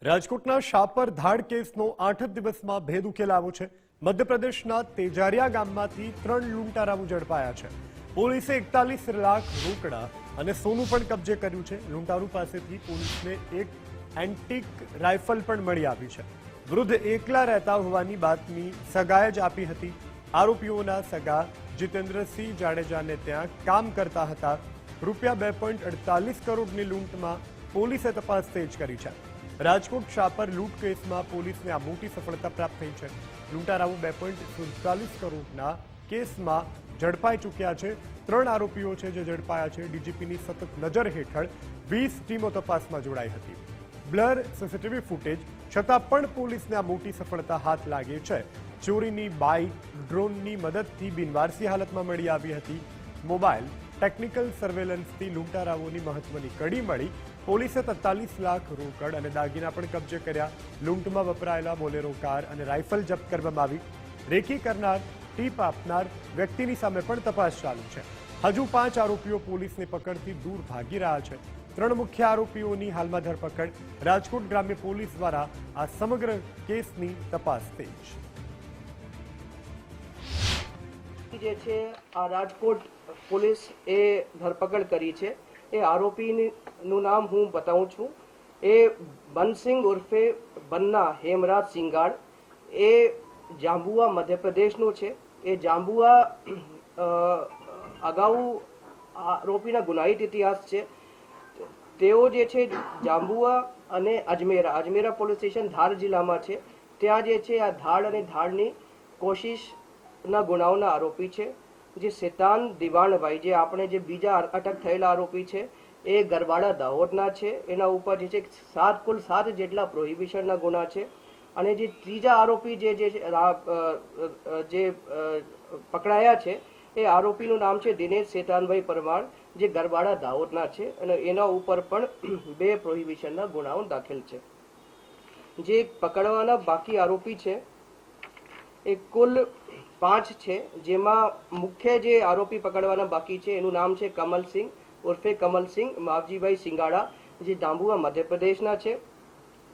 રાજકોટના શાપર ધાડ કેસનો 8 દિવસમાં ભેદ ઉકેલ આવ્યો છે। મધ્યપ્રદેશના તેજારિયા ગામમાંથી 3 લૂંટારાઓ ઝડપાયા છે। પોલીસે 41 લાખ રોકડા અને સોનું પણ કબજે કર્યું છે। લૂંટારૂ પાસેથી પોલીસને એક એન્ટિક રાઇફલ પણ મળી આવી છે। વૃદ્ધ એકલા રહેતા હોવાની બાતમી સગાએ જ આપી હતી। આરોપીઓના સગા જીતેન્દ્રસિંહ જાડેજાને ત્યાં કામ કરતા હતા। રૂપિયા 2.48 કરોડની લૂંટમાં પોલીસે તપાસ તેજ કરી છે। રાજકોટ શાપર લૂંટ કેસમાં પોલીસને આ મોટી સફળતા પ્રાપ્ત થઈ છે। લૂંટારાઓ 2.47 કરોડના કેસમાં ઝડપાઈ ચૂક્યા છે। 3 આરોપીઓ છે જે ઝડપાયા છે। ડીજીપીની સતત નજર હેઠળ 20 ટીમો તપાસમાં જોડાઈ હતી। બ્લર સીસીટીવી ફૂટેજ છતાં પણ પોલીસને આ મોટી સફળતા હાથ લાગી છે। ચોરીની બાઇક ડ્રોનની મદદથી બિનવારસી હાલતમાં મળી આવી હતી। મોબાઈલ ટેકનિકલ સર્વેલન્સથી લૂંટારાઓની મહત્વની કડી મળી। પોલીસે 43 લાખ રોકડ અને દાગીના પણ કબજે કર્યા। લૂંટમાં વપરાયેલા બોલેરો કાર અને રાઇફલ જપ્ત કરવામાં આવી। રેકી કરનાર ટીપ આપનાર વ્યક્તિની સામે પણ તપાસ ચાલુ છે। હજુ 5 આરોપીઓ પોલીસની પકડથી દૂર ભાગી રહ્યા છે। 3 મુખ્ય આરોપીઓની હાલમાં ધરપકડ। રાજકોટ ગ્રામ્ય પોલીસ દ્વારા આ સમગ્ર કેસની તપાસ તેજ જે છે આ રાજકોટ પોલીસ એ ધરપકડ કરી છે। એ આરોપીનું નામ હું બતાવું છું। એ બનસિંગ ઉર્ફે બન્ના હેમરાજ સિંગાડ। એ જાંબુઆ મધ્યપ્રદેશનો છે। એ જાંબુઆ અગાઉ આરોપીના ગુનાહિત ઇતિહાસ છે। તેઓ જે છે જાંબુઆ અને અજમેરા પોલીસ સ્ટેશન ધાર જિલ્લામાં છે। ત્યાં જે છે આ ધાડ અને ધાડની કોશિશના ગુનાઓના આરોપી છે। જે શેતાન દિવાણભાઈ જે આપણે જે બીજા અટક થયેલા આરોપી છે એ ગરબાડા દાહોદના છે। એના ઉપર જે છે કુલ 7 જેટલા પ્રોહિબિશનના ગુના છે। અને જે ત્રીજા આરોપી જે પકડાયા છે એ આરોપીનું નામ છે દિનેશ શેતાનભાઈ પરમાર જે ગરબાડા દાહોદના છે। અને એના ઉપર પણ 2 પ્રોહિબિશનના ગુનાઓ દાખલ છે। જે પકડવાના બાકી આરોપી છે એ કુલ 5 છે। જેમાં મુખ્ય જે આરોપી પકડવાના બાકી છે એનું નામ છે કમલસિંહ ઉર્ફે કમલસિંહ માવજીભાઈ સિંગાડા જે જાંબુઆ મધ્યપ્રદેશના છે।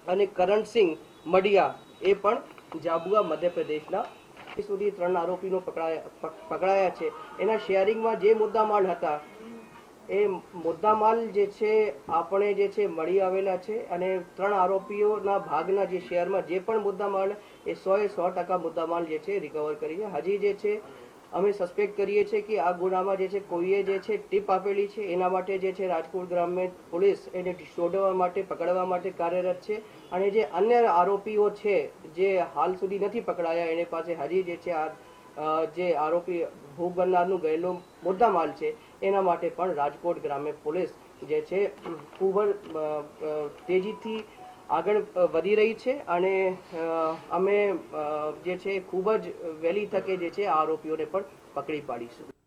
અને કરણસિંહ મડિયા એ પણ જાંબુઆ મધ્યપ્રદેશના સુધી 3 આરોપીનો પકડાયા છે। એના શેરિંગમાં જે મુદ્દામાલ હતા એ મુદ્દામાલ જે છે આપણે જે છે મળી આવેલા છે। અને 3 આરોપીઓના ભાગના જે શેરમાં જે પણ મુદ્દામાલ એ 100% મુદ્દામાલ જે છે રિકવર કરીએ। હજી જે છે અમે સસ્પેક્ટ કરીએ છીએ કે આ ગુનામાં જે છે કોઈએ જે છે ટીપ આપેલી છે। એના માટે જે છે રાજકોટ ગ્રામ્ય પોલીસ એને શોધવા માટે પકડવા માટે કાર્યરત છે। અને જે અન્ય આરોપીઓ છે જે હાલ સુધી નથી પકડાયા એની પાસે હજી જે છે આ જે આરોપી ભોગ બનનારનું ગયેલું મુદ્દામાલ છે એના માટે પણ રાજકોટ ગ્રામ્ય પોલીસ જે છે ખૂબ તેજીથી આગળ વધી રહી છે। અને અમે જે છે ખૂબ જ વહેલી તકે જે છે આરોપીઓને પણ પકડી પાડીશું।